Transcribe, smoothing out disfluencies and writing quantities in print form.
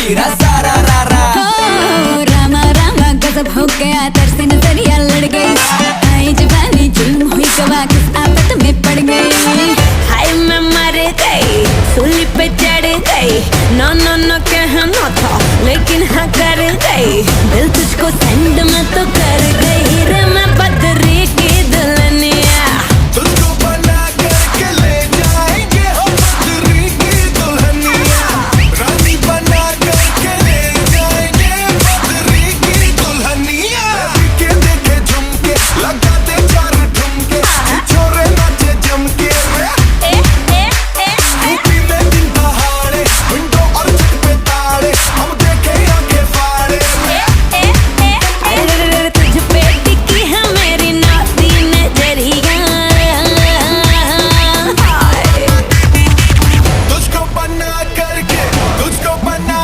वीरा सारा रारा। रामा रामा गजब हो गया, तरसे नजरिया लड़ गई, आई जवानी जुल्म हुई गवा, किस आफत में पड़ गई। हाय मैं मर गई, सूली पे चढ़ गई, नो नो नो कहना था लेकिन हाँ कर गई।